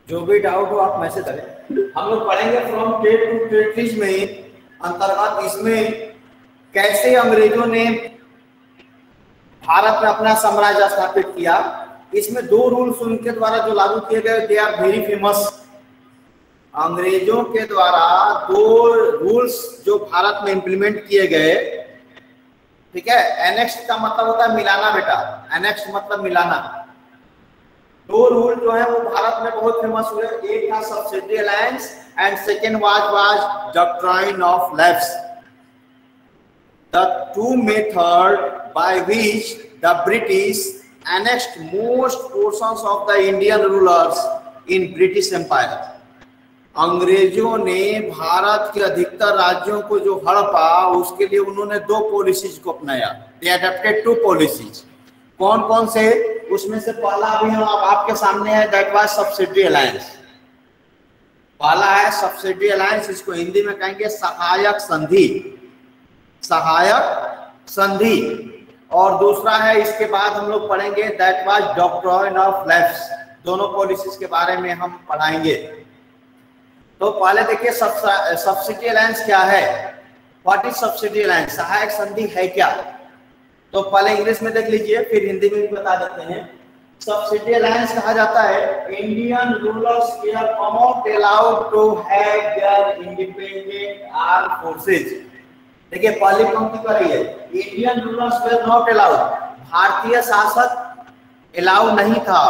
जो भी डाउट हो आप मैसेज करें। हम लोग पढ़ेंगे फ्रॉम ट्रेड टू टेरिटरीज में अंतर्गत इसमें कैसे अंग्रेजों ने भारत में अपना साम्राज्य स्थापित किया। इसमें दो रूल्स उनके द्वारा जो लागू किए गए, दे आर वेरी फेमस। अंग्रेजों के द्वारा दो रूल्स जो भारत में इंप्लीमेंट किए गए, ठीक है। एनेक्स का मतलब होता है मिलाना बेटा, एनेक्स मतलब मिलाना। दो रूल जो है वो भारत में बहुत फेमस हुए। एक था subsidy alliance and second was doctrine of lapse. The two methods by which the British annexed most portions of the Indian rulers in British Empire. अंग्रेजों ने भारत के अधिकतर राज्यों को जो हड़पा, उसके लिए उन्होंने दो पॉलिसीज को अपनाया। They adopted two policies. कौन कौन से? उसमें से पहला अभी हम आपके सामने है, दैट वाज सब्सिडी अलायंस। पहला है सब्सिडी अलायंस, इसको हिंदी में कहेंगे सहायक संधि, सहायक संधि। और दूसरा है, इसके बाद हम लोग पढ़ेंगे, that was doctrine of lapse. दोनों पॉलिसीज के बारे में हम पढ़ाएंगे। तो पहले देखिए सब्सिडी अलायंस क्या है। What is subsidy alliance? सहायक संधि है क्या? तो पहले इंग्लिश में देख लीजिए, फिर हिंदी में भी बता देते हैं। सब्सिडी अलायंस कहा जाता है Indian rulers were not allowed to have their independent armed forces. देखिए पहली पंक्ति पर ही है, Indian rulers were not allowed. भारतीय शासक अलाउ नहीं था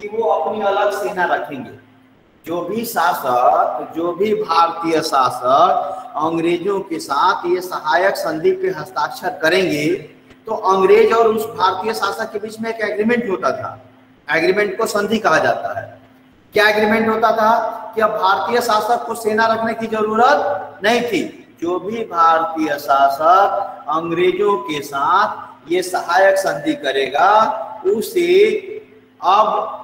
कि वो अपनी अलग सेना रखेंगे। जो भी शासक, जो भी भारतीय शासक अंग्रेजों के साथ ये सहायक संधि पे हस्ताक्षर करेंगे, तो अंग्रेज और उस भारतीय शासक के बीच में एक एग्रीमेंट होता था। एग्रीमेंट को संधि कहा जाता है। क्या एग्रीमेंट होता था? कि अब भारतीय शासक को सेना रखने की जरूरत नहीं थी। जो भी भारतीय शासक अंग्रेजों के साथ ये सहायक संधि करेगा, उसे अब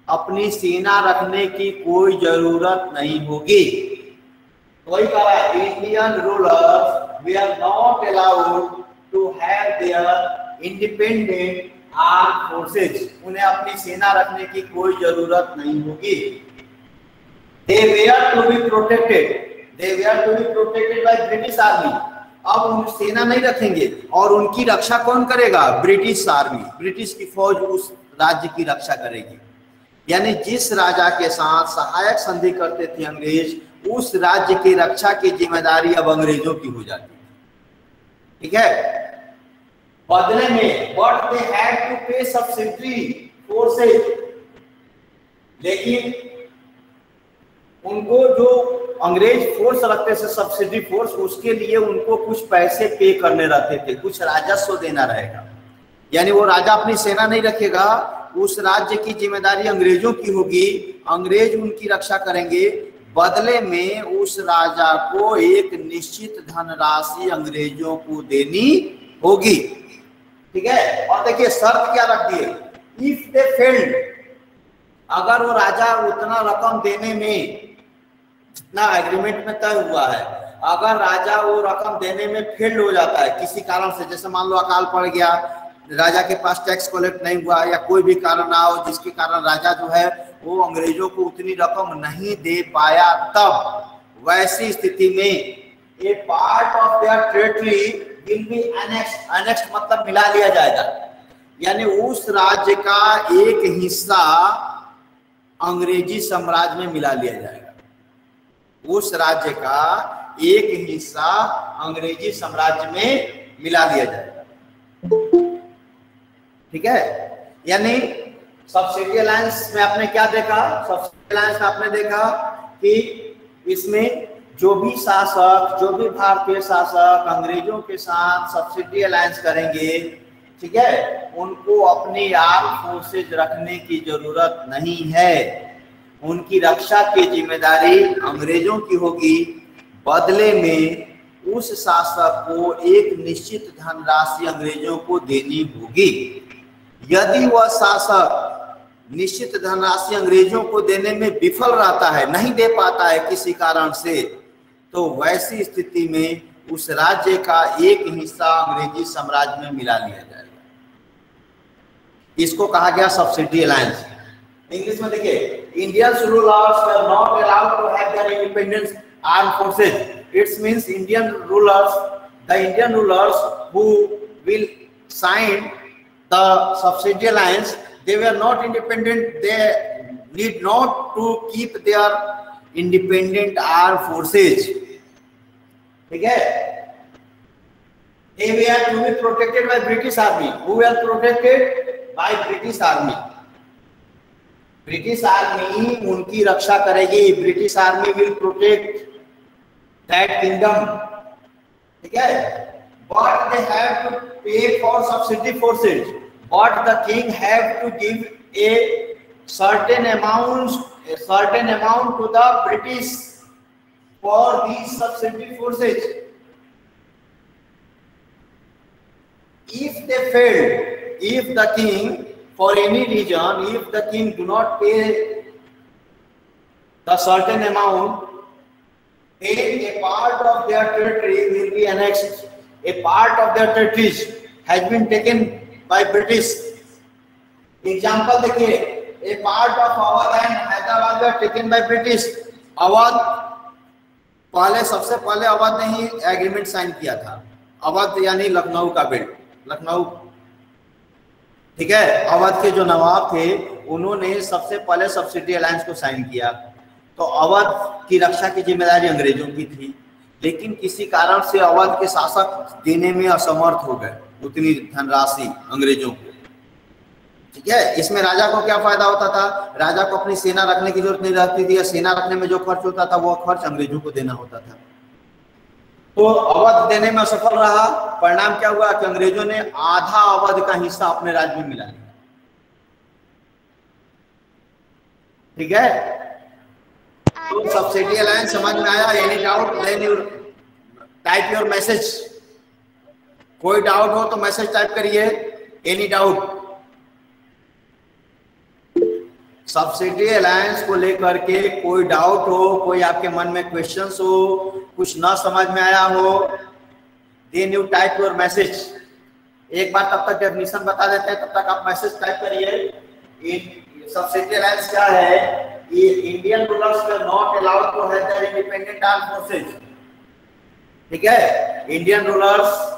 अपनी सेना रखने की कोई जरूरत नहीं होगी। वही कहा है, Indian rulers we are not allowed to have their independent armed forces. उन्हें अपनी सेना रखने की कोई जरूरत नहीं होगी। They were to be protected. They were to be protected by British Army. अब उन सेना नहीं रखेंगे और उनकी रक्षा कौन करेगा? ब्रिटिश आर्मी, ब्रिटिश की फौज उस राज्य की रक्षा करेगी। यानी जिस राजा के साथ सहायक संधि करते थे अंग्रेज, उस राज्य की रक्षा की जिम्मेदारी अब अंग्रेजों की हो जाती है। ठीक है। बदले में what they had to pay subsidy forces, लेकिन उनको जो अंग्रेज फोर्स रखते थे सब्सिडी फोर्स, उसके लिए उनको कुछ पैसे पे करने रहते थे, कुछ राजस्व देना रहेगा। यानी वो राजा अपनी सेना नहीं रखेगा, उस राज्य की जिम्मेदारी अंग्रेजों की होगी, अंग्रेज उनकी रक्षा करेंगे। बदले में उस राजा को एक निश्चित धनराशि अंग्रेजों को देनी होगी। ठीक है। और देखिए शर्त क्या रख दिए, इफ दे फेल्ड, अगर वो राजा उतना रकम देने में, जितना एग्रीमेंट में तय हुआ है, अगर राजा वो रकम देने में फेल्ड हो जाता है किसी कारण से, जैसे मान लो अकाल पड़ गया, राजा के पास टैक्स कलेक्ट नहीं हुआ, या कोई भी कारण ना हो जिसके कारण राजा जो है वो अंग्रेजों को उतनी रकम नहीं दे पाया, तब वैसी स्थिति में a part of their territory will be annexed. Annexed मतलब मिला लिया जाएगा। यानी उस राज्य का एक हिस्सा अंग्रेजी साम्राज्य में मिला लिया जाएगा। उस राज्य का एक हिस्सा अंग्रेजी साम्राज्य में मिला लिया जाएगा। ठीक है। यानी सब्सिडी अलायंस में आपने क्या देखा? सब्सिडी अलायंस में आपने देखा कि इसमें जो भी शासक, जो भी भारतीय शासक अंग्रेजों के साथ सब्सिडी अलायंस करेंगे, ठीक है, उनको अपनी आर्म फोर्सेज रखने की जरूरत नहीं है। उनकी रक्षा की जिम्मेदारी अंग्रेजों की होगी। बदले में उस शासक को एक निश्चित धनराशि अंग्रेजों को देनी होगी। यदि वह शासक निश्चित धनराशि अंग्रेजों को देने में विफल रहता है, नहीं दे पाता है किसी कारण से, तो वैसी स्थिति में उस राज्य का एक हिस्सा अंग्रेजी साम्राज्य में मिला लिया जाएगा। इसको कहा गया सब्सिडी अलायंस। इंग्लिश में देखिए, Indian rulers were not allowed to have their independent armed forces. It means the Indian rulers who will sign the subsidy alliance, they were not independent. They need not to keep their independent armed forces. ठीक है? They were to be protected by British Army. Who were protected? By British Army. British Army उनकी रक्षा करेगी. British Army will protect that kingdom. ठीक है? But they have to pay for subsidy forces. But the king have to give a certain amount to the British for these subsidy forces. If they fail, if the king, for any reason, if the king do not pay the certain amount, then a part of their territory will be annexed. A part of their territories has been taken by British. Example देखिए, a part of Awadh and Hyderabad were taken by British. Awadh पहले, सबसे पहले अवध ने ही agreement sign किया था. अवध यानी लखनऊ का belt, Lucknow. ठीक है? अवध के जो नवाब थे उन्होंने सबसे पहले सब्सिडी अलायंस को साइन किया. तो अवध की रक्षा की जिम्मेदारी अंग्रेजों की थी, लेकिन किसी कारण से अवध के शासक देने में असमर्थ हो गए उतनी धनराशि अंग्रेजों को. ठीक है? इसमें राजा को क्या फायदा होता था? राजा को अपनी सेना रखने की जरूरत नहीं रहती थी. सेना रखने में जो खर्च होता था वो खर्च अंग्रेजों को देना होता था. तो अवध देने में असफल रहा. परिणाम क्या हुआ कि अंग्रेजों ने आधा अवध का हिस्सा अपने राज्य में मिला लिया. ठीक है? तो सब्सिडी अलायंस समझ में आया? Any doubt? Then you type your message. कोई डाउट हो तो मैसेज टाइप करिए. Any doubt? सब्सिडी अलायंस को लेकर के कोई डाउट हो, कोई आपके मन में क्वेश्चंस हो, कुछ ना समझ में आया हो, then you type your message. एक बार तब तक डेफिनेशन बता देते हैं, तब तक आप मैसेज टाइप करिए. सब्सिडी अलायंस क्या है? Indian rulers were not allowed to have their independent arm forces. ठीक है? इंडियन रूलर्स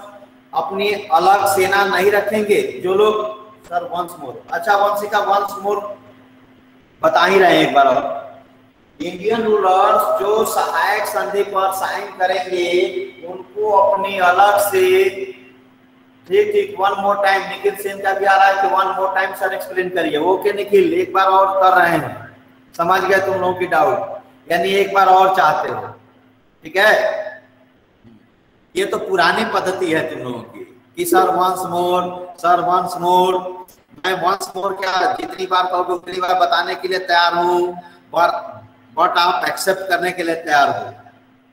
अपनी अलग सेना नहीं रखेंगे. जो लोग, सर वंस मोर, अच्छा वंशिका वंस मोर बता ही रहे हैं एक बार और. इंडियन रूलर्स जो सहायक संधि पर साइन करेंगे उनको अपनी अलग से, ठीक ठीक, one more time. Nikhil Sen का भी आ रहा है कि one more time sir explain करिए. ओके निखिल, एक बार और कर रहे हैं. समझ गए तुम लोगों की डाउट? यानी एक बार और चाहते हो. ठीक है? ये तो पुरानी पद्धति है तुम लोगों की कि sir once more, sir once more. मैं वंस मोर क्या, जितनी बार कहोगे उतनी बार बताने के लिए तैयार हूँ, बट आप एक्सेप्ट करने के लिए तैयार हो.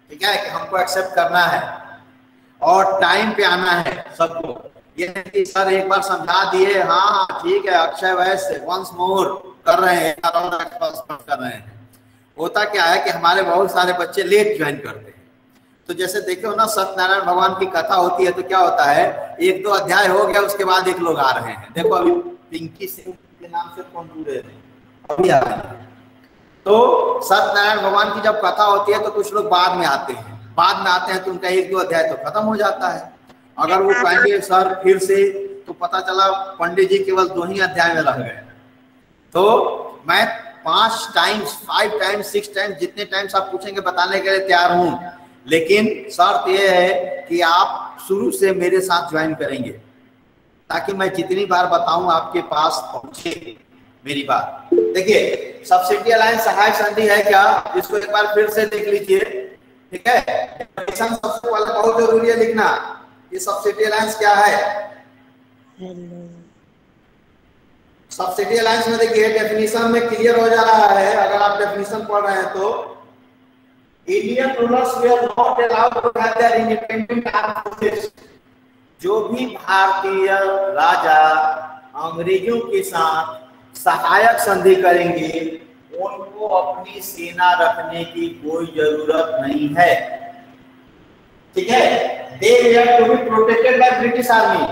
ठीक है? कि हमको एक्सेप्ट करना है और टाइम पे आना है सबको. ये नहीं सर एक बार समझा दिए, हाँ हाँ ठीक है, अक्षय वैसे वंस मोर कर रहे हैं, कर रहे हैं. होता क्या है कि हमारे बहुत सारे बच्चे लेट ज्वाइन करते हैं. तो जैसे देखो ना, सत्यनारायण भगवान की कथा होती है तो क्या होता है, एक दो अध्याय हो गया उसके बाद एक लोग आ रहे हैं. देखो अभी पिंकी सिंह के नाम से कौन जुड़े थे, अभी आ रहे हैं. तो सत्यनारायण भगवान की जब कथा होती है तो कुछ लोग बाद में आते हैं. बाद में आते हैं तो उनका एक दो अध्याय तो खत्म हो जाता है. अगर वो कहेंगे सर फिर से, तो पता चला पंडित जी केवल 2 ही अध्याय में रह गए. तो मैं 5 टाइम्स 5 टाइम्स 6 टाइम्स जितने टाइम्स आप पूछेंगे बताने के लिए तैयार हूं. लेकिन शर्त यह है कि आप शुरू से मेरे साथ ज्वाइन करेंगे ताकि मैं जितनी बार बताऊं आपके पास पहुंचे मेरी बात. देखिए सब्सिडी अलायंस सहायक संधि है क्या, इसको एक बार फिर से देख लीजिए. ठीक है? सबसे पहले बहुत जरूरी है लिखना, ये सब्सिडी अलायंस क्या है. सब्सिडी अलायंस में देखिए डेफिनेशन में क्लियर हो जा रहा है. अगर आप डेफिनेशन पढ़ रहे हैं तो Indian rulers were not allowed to have their independent armed forces. जो भी भारतीय राजा अंग्रेजों के साथ सहायक संधि करेंगे उनको अपनी सेना रखने की कोई जरूरत नहीं है. ठीक है? They have to be protected by British army.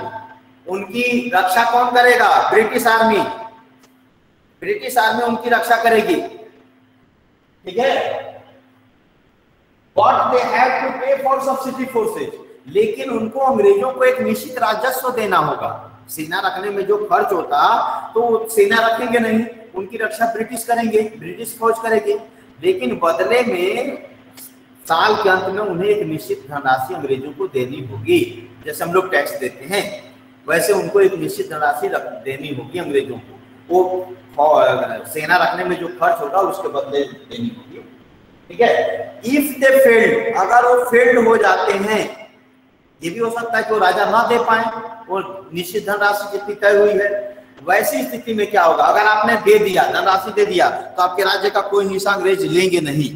उनकी रक्षा कौन करेगा? British army. ब्रिटिश आर्मी उनकी रक्षा करेगी. ठीक है, What they have to pay for subsidy forces, लेकिन उनको अंग्रेजों को एक निश्चित राजस्व देना होगा। सेना रखने में जो खर्च होता तो सेना रखेंगे नहीं, उनकी रक्षा ब्रिटिश करेंगे, ब्रिटिश फौज करेगी, लेकिन बदले में साल के अंत में उन्हें एक निश्चित धनराशि अंग्रेजों को देनी होगी। जैसे हम लोग टैक्स देते हैं वैसे उनको एक निश्चित धनराशि देनी होगी अंग्रेजों को, वो सेना रखने में जो खर्च होगा उसके बदले देनी होगी। ठीक है, इफ दे फेल्ड, अगर वो फेल्ड हो जाते हैं, ये भी हो सकता है कि वो राजा ना दे पाए, वो निश्चित धनराशि जितनी तय हुई है, वैसी स्थिति में क्या होगा, अगर आपने दे दिया, धनराशि दे दिया, तो आपके राज्य का कोई हिस्सा अंग्रेज लेंगे नहीं।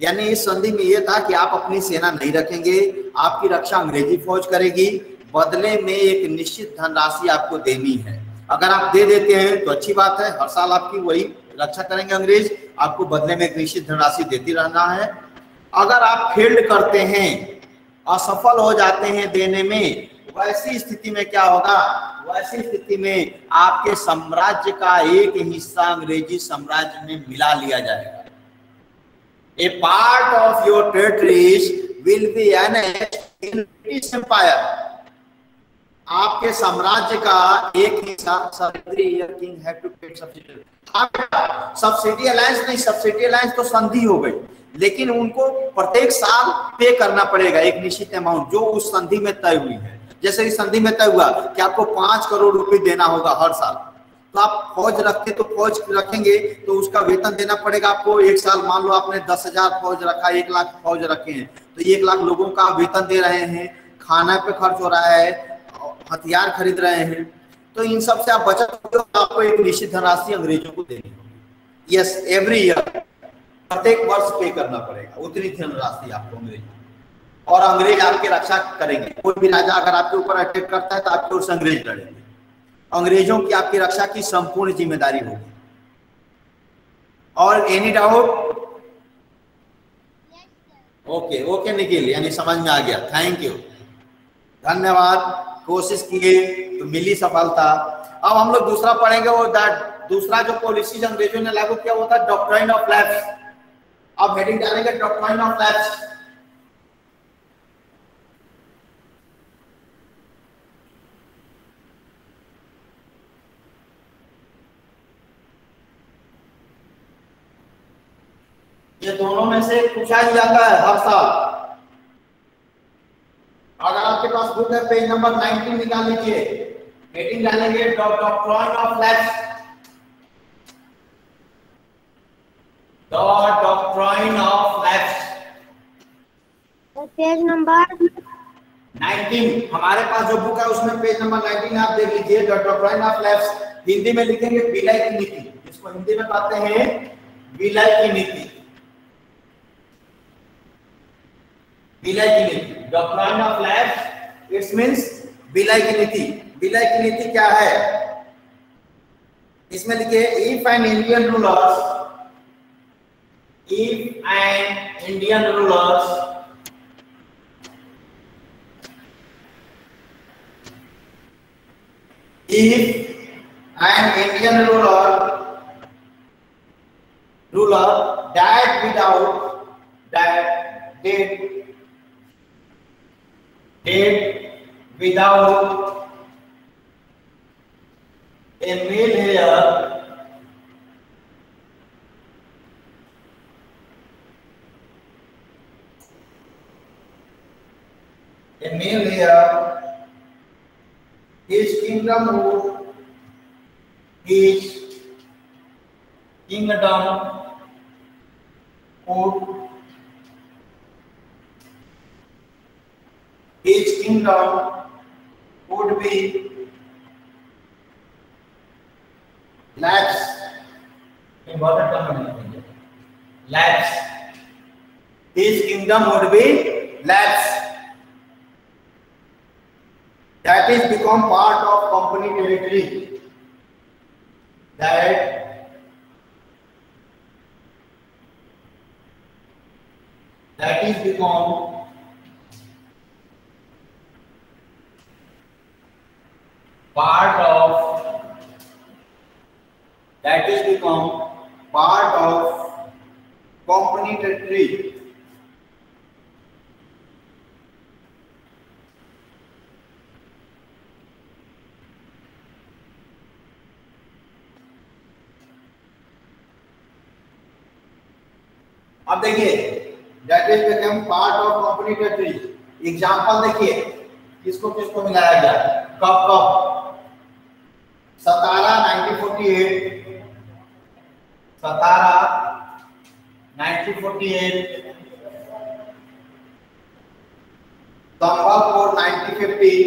यानी इस संधि में यह था कि आप अपनी सेना नहीं रखेंगे, आपकी रक्षा अंग्रेजी फौज करेगी, बदले में एक निश्चित धनराशि आपको देनी है। अगर आप दे देते हैं तो अच्छी बात है, हर साल आपकी वही रक्षा करेंगे अंग्रेज, आपको बदले में एक निश्चित धनराशि देती रहना है। अगर आप फेल्ड करते हैं, असफल हो जाते हैं देने में, वैसी स्थिति में क्या होगा, वैसी स्थिति में आपके साम्राज्य का एक हिस्सा अंग्रेजी साम्राज्य में मिला लिया जाएगा। A part of your territories will be annexed in British Empire. आपके साम्राज्य का एक हिस्सा, every year king have to pay subsidy. Subsidy alliance नहीं, सब्सिडी अलायंस तो संधि हो गई, लेकिन उनको प्रत्येक साल पे करना पड़ेगा एक निश्चित अमाउंट जो उस संधि में तय हुई है। जैसे कि संधि में तय हुआ कि आपको 5 करोड़ रुपए देना होगा हर साल, तो आप फौज रखते तो फौज रखेंगे तो उसका वेतन देना पड़ेगा आपको। एक साल मान लो आपने 10,000 फौज रखा, 1 लाख फौज रखे हैं, तो 1 लाख लोगों का वेतन दे रहे हैं, खाना पे खर्च हो रहा है, हथियार खरीद रहे हैं, तो इन सब से आप बचत आपको एक निश्चित धनराशि अंग्रेजों को देनी होगी। यस, एवरी ईयर, प्रत्येक वर्ष पे करना पड़ेगा उतनी धनराशि आपको अंग्रेजों, और अंग्रेज आपकी रक्षा करेंगे। कोई भी राजा अगर आपके ऊपर अटैक करता है तो आपके ओर से अंग्रेज लड़ेंगे, अंग्रेजों की आपकी रक्षा की संपूर्ण जिम्मेदारी होगी। और any doubt? Okay okay Nikhil, यानी समझ में आ गया, थैंक यू, धन्यवाद। कोशिश किए तो मिली सफलता। अब हम लोग दूसरा पढ़ेंगे, वो दूसरा जो पॉलिसीज अंग्रेजों ने लागू किया वो था डॉक्ट्राइन ऑफ लैप्स। अब हेडिंग डालेंगे डॉक्ट्राइन ऑफ लैप्स। ये दोनों में से पूछा ही जाता है हर साल। अगर आपके पास बुक है, पेज नंबर 19 निकाल लीजिए, हेडिंग डालेंगे doctrine of lapse. Doctrine of lapse, page number 19 हमारे पास जो बुक है उसमें पेज नंबर 19 आप देख लीजिए। डॉक्ट्राइन ऑफ लैप्स हिंदी में लिखेंगे विलय की नीति, इसको हिंदी में कहते हैं विलय की नीति। विलय की नीति, doctrine of lapse, it's means विलय की नीति। विलय की नीति क्या है, इसमें लिखिए if an Indian rulers, if an Indian rulers died without a male heir, his kingdom would be lapse. Lapse. His kingdom would be lapse. That is become part of company territory. That is become part of company territory. अब देखिए that is become part of company territory. Example देखिए किसको किसको मिलाया गया, कब कब, सतारा 1948, सतारा 1948, संबलपुर 1950,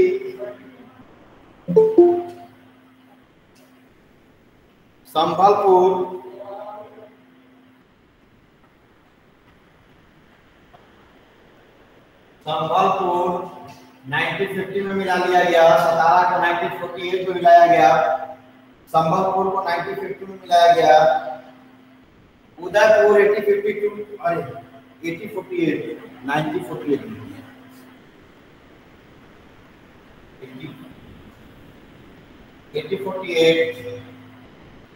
संबलपुर संबलपुर 1950 में मिला लिया गया, सतारा को 1948 में मिलाया गया, संबलपुर को 1950 में मिलाया गया, उदयपुर 1852 अरे 1848 1948 में 1848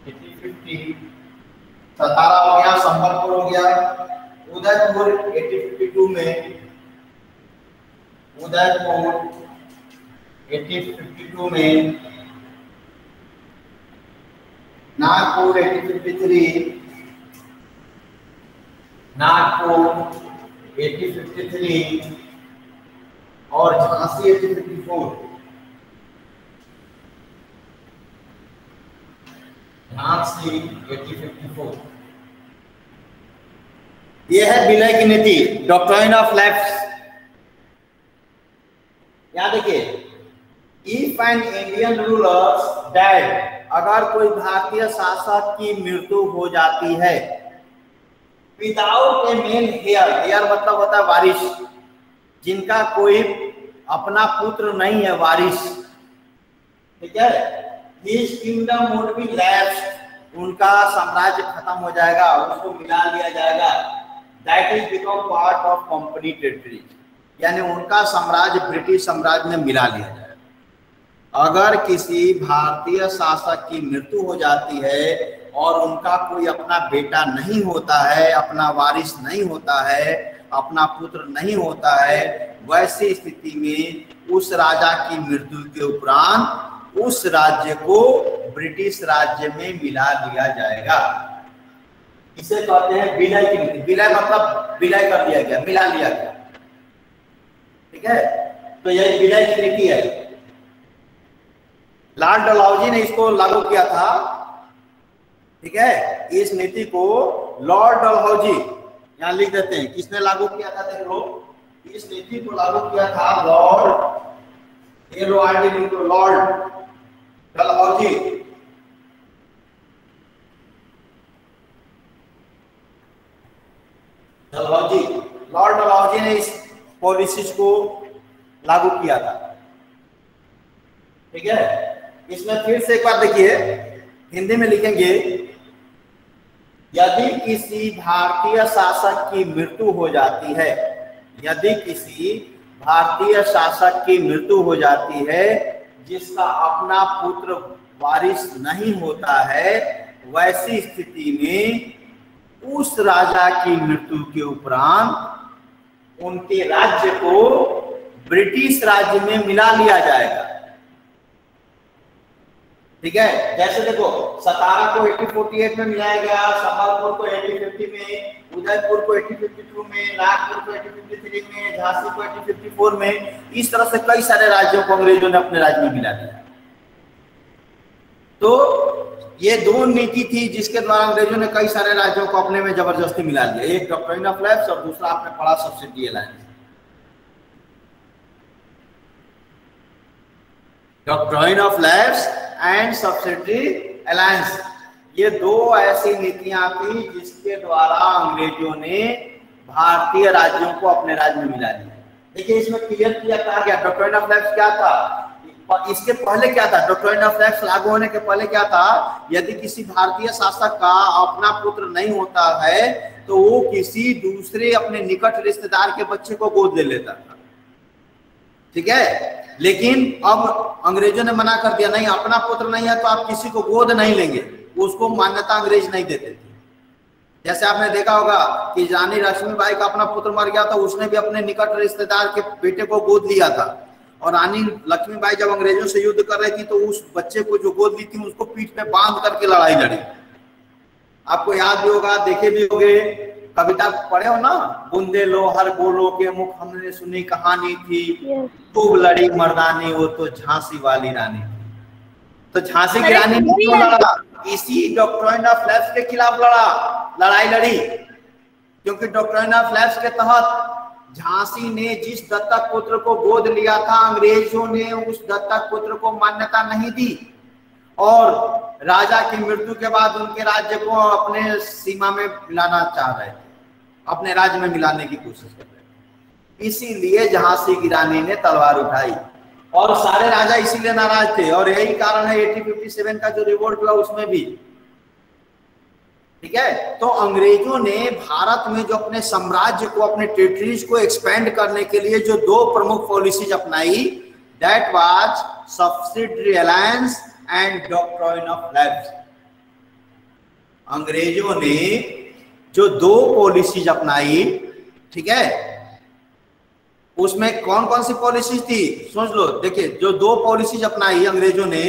1850, सतारा हो गया, संबलपुर हो गया, उदयपुर 1852 में, उदयपुर 1852 में, नागपुर 1853, नागपुर 1853 और झांसी 1854, झांसी 1854। यह है विलय की नीति, डॉक्ट्राइन ऑफ लैप्स। यहाँ देखिए, if an Indian ruler died, अगर कोई भारतीय शासक की मृत्यु हो जाती है, without a male heir, heir मतलब होता है वारिस, जिनका कोई अपना पुत्र नहीं है वारिस, ठीक है, his kingdom would be lapsed, उनका साम्राज्य खत्म हो जाएगा, उसको मिला लिया जाएगा, that is become part of company territory, यानी उनका साम्राज्य ब्रिटिश साम्राज्य में मिला लिया जाएगा। अगर किसी भारतीय शासक की मृत्यु हो जाती है और उनका कोई अपना बेटा नहीं होता है, अपना वारिस नहीं होता है, अपना पुत्र नहीं होता है, वैसी स्थिति में उस राजा की मृत्यु के उपरांत उस राज्य को ब्रिटिश राज्य में मिला लिया जाएगा। इसे कहते हैं विलय की नीति। विलय मतलब विलय कर दिया गया, मिला लिया गया, ठीक है, तो यह विलय की नीति है। लॉर्ड डलहौजी ने इसको लागू किया था, ठीक है, इस नीति को लॉर्ड डलहौजी, यहां लिख देते हैं किसने लागू किया था, देख लो, इस नीति को लागू किया था Lord Lord Dalhousie. Lord Dalhousie ने इस पॉलिसीज को लागू किया था, ठीक है। इसमें फिर से एक बार देखिए, हिंदी में लिखेंगे, यदि किसी भारतीय शासक की मृत्यु हो जाती है, यदि किसी भारतीय शासक की मृत्यु हो जाती है जिसका अपना पुत्र वारिस नहीं होता है, वैसी स्थिति में उस राजा की मृत्यु के उपरांत उनके राज्य को ब्रिटिश राज्य में मिला लिया जाएगा, ठीक है। जैसे देखो, सतारा को 1848 में मिलाया गया, संबलपुर को 1850 में, उदयपुर को 1852 में, नागपुर को 1853 में, झांसी को 1854 में, इस तरह से कई सारे राज्यों को अंग्रेजों ने अपने राज्य में मिला दिया। तो ये दो नीति थी जिसके द्वारा अंग्रेजों ने कई सारे राज्यों को अपने में जबरदस्ती मिला दिया, एक डॉक्ट्राइन ऑफ लैप्स और दूसरा आपने पढ़ा subsidy alliance. Doctrine of lapse and subsidy alliance, ये दो ऐसी नीतियां थी जिसके द्वारा अंग्रेजों ने भारतीय राज्यों को अपने राज्य में मिला दिया। देखिए, इसमें क्लियर किया कहा गया डॉक्ट्राइन ऑफ लैप्स क्या था, इसके पहले क्या था, डॉक्ट्राइन ऑफ लैप्स लागू होने के पहले क्या था, यदि किसी भारतीय शासक का अपना पुत्र नहीं होता है तो वो किसी दूसरे अपने निकट रिश्तेदार के बच्चे को गोद ले लेता था, ठीक है। लेकिन अब अंग्रेजों ने मना कर दिया, नहीं, अपना पुत्र नहीं है तो आप किसी को गोद नहीं लेंगे, उसको मान्यता अंग्रेज नहीं देते थे, जैसे आपने देखा होगा कि रानी लक्ष्मीबाई का अपना पुत्र मर गया था, उसने भी अपने निकट रिश्तेदार के बेटे को गोद लिया था। और रानी लक्ष्मीबाई जब अंग्रेजों से युद्ध कर रही थी तो उस बच्चे को जो गोद ली थी उसको पीठ पे बांध करके लड़ाई लड़ी। आपको याद भी होगा, देखे भी होंगे, कविता पढ़े हो ना, बूंदे लोहर बोलो के मुख हमने सुनी कहानी थी, खूब लड़ी मर्दानी वो तो झांसी वाली रानी थी। तो झांसी की रानी ने क्यों लड़ा? इसी डॉक्ट्रिन ऑफ लैप्स के खिलाफ लड़ाई लड़ी, क्योंकि डॉक्ट्रिन ऑफ लैप्स के तहत झांसी ने जिस दत्तक पुत्र को गोद लिया था, अंग्रेजों ने उस दत्तक पुत्र को मान्यता नहीं दी और राजा की मृत्यु के बाद उनके राज्य को अपने सीमा में मिलाना चाह रहे थे, अपने राज्य में मिलाने की कोशिश कर रहे थे। इसीलिए झांसी की रानी ने तलवार उठाई और सारे राजा इसीलिए नाराज थे। और यही कारण है 1857 का जो रिवोल्ट हुआ उसमें भी, ठीक है। तो अंग्रेजों ने भारत में जो अपने साम्राज्य को, अपने टेरिटरीज को एक्सपेंड करने के लिए जो दो प्रमुख पॉलिसीज अपनाई, that was subsidiary alliance and doctrine of lapse. अंग्रेजों ने जो दो पॉलिसीज अपनाई, ठीक है, उसमें कौन कौन सी पॉलिसीज थी सोच लो। देखिए, जो दो पॉलिसीज अपनाई अंग्रेजों ने,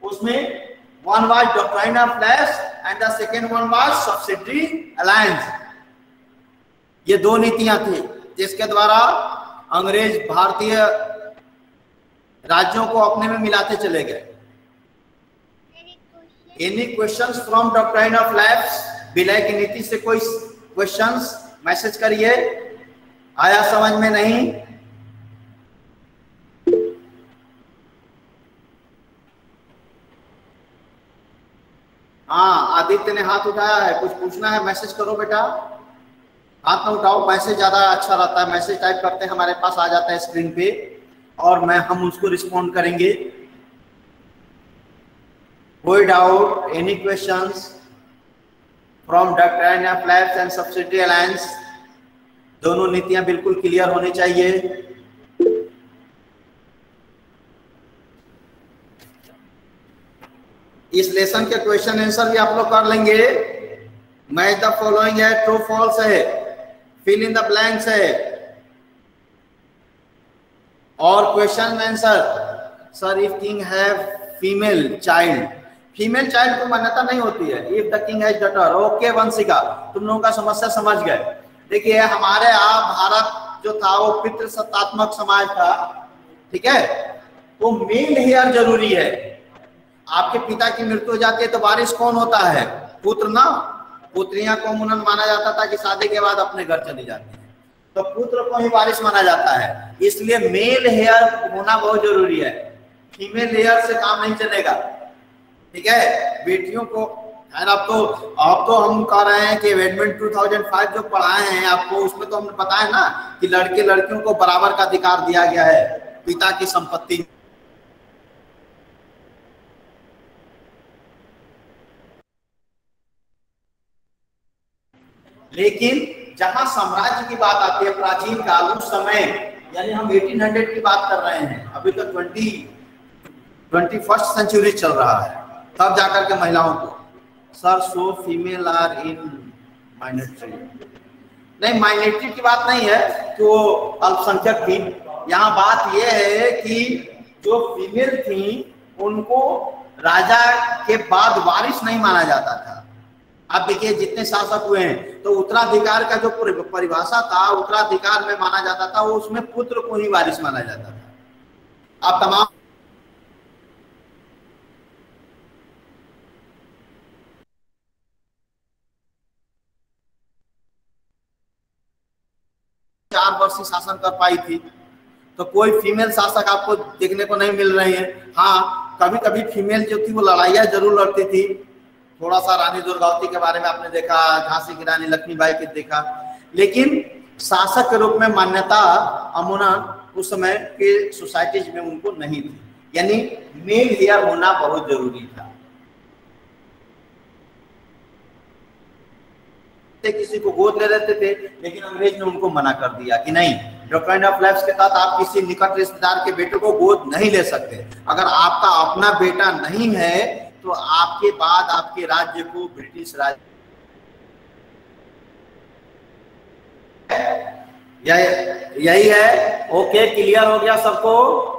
उसमें one was doctrine of lapse and the second one was subsidiary alliance. ये दो नीतियां थी जिसके द्वारा अंग्रेज भारतीय राज्यों को अपने में मिलाते चले गए। Any questions from doctrine of lapse? विलय की नीति से कोई क्वेश्चंस? मैसेज करिए, आया समझ में नहीं? हाँ, आदित्य ने हाथ उठाया है, कुछ पूछना है? मैसेज करो बेटा, हाथ ना उठाओ, मैसेज ज्यादा अच्छा रहता है। मैसेज टाइप करते हैं, हमारे पास आ जाता है स्क्रीन पे और हम उसको रिस्पॉन्ड करेंगे। कोई doubt? Any questions from doctrine of lapse and subsidiary alliance? दोनों नीतियां बिल्कुल क्लियर होनी चाहिए। इस लेसन के क्वेश्चन आंसर भी आप लोग कर लेंगे। मैच द फॉलोइंग है, ट्रू फॉल्स है, फिल इन द ब्लैंक्स है और question answer. Sir, if king have female child, female child को मान्यता नहीं होती है। If the king has daughter, okay Vanshika, तुम लोगों का समस्या समझ गए। देखिए, हमारे यहाँ भारत जो था वो पितृसत्तात्मक समाज था, ठीक है, तो मेल हेयर जरूरी है। आपके पिता की मृत्यु हो जाती है तो वारिस कौन होता है? पुत्र ना। पुत्रियां को मुनन माना जाता था कि शादी के बाद अपने घर चली जाती है, तो पुत्र को ही वारिस माना जाता है। इसलिए मेल हेयर होना बहुत जरूरी है, फीमेल हेयर से काम नहीं चलेगा, ठीक है। बेटियों को अब तो हम कह रहे हैं कि अमेंडमेंट 2005 जो पढ़ाए हैं आपको, उसमें तो हमने बताया ना कि लड़के लड़कियों को बराबर का अधिकार दिया गया है पिता की संपत्ति। लेकिन जहां साम्राज्य की बात आती है, प्राचीन काल, उस समय, यानी हम 1800 की बात कर रहे हैं, अभी तो 21st सेंचुरी चल रहा है, तब जाकर के महिलाओं को, sir so female are in minority. नहीं, माइनॉरिटी की बात नहीं है कि वो अल्पसंख्यक थी। यहाँ बात यह है कि जो फीमेल थी उनको राजा के बाद वारिस नहीं माना जाता था। आप देखिए, जितने शासक हुए हैं तो उत्तराधिकार का जो परिभाषा था, उत्तराधिकार में माना जाता था, वो उसमें पुत्र को ही वारिस माना जाता था। अब तमाम वर्षीय शासन कर पाई थी, तो कोई फीमेल शासक आपको देखने को नहीं मिल रही है। हाँ, कभी कभी फीमेल जो थी वो लड़ाइयाँ जरूर लड़ती थी। थोड़ा सा रानी दुर्गावती के बारे में आपने देखा, झांसी की रानी लक्ष्मीबाई के देखा, लेकिन शासक के रूप में मान्यता अमूमन उस समय के सोसाइटीज में उनको नहीं थी। यानी मेल हेयर होना बहुत जरूरी था। किसी को गोद ले लेते थे, लेकिन अंग्रेज ने उनको मना कर दिया कि नहीं, डॉक्ट्रिन ऑफ लैप्स के तहत आप किसी निकट रिश्तेदार के बेटे को गोद नहीं ले सकते। अगर आपका अपना बेटा नहीं है तो आपके बाद आपके राज्य को ब्रिटिश राज्य यही है। ओके, क्लियर हो गया सबको?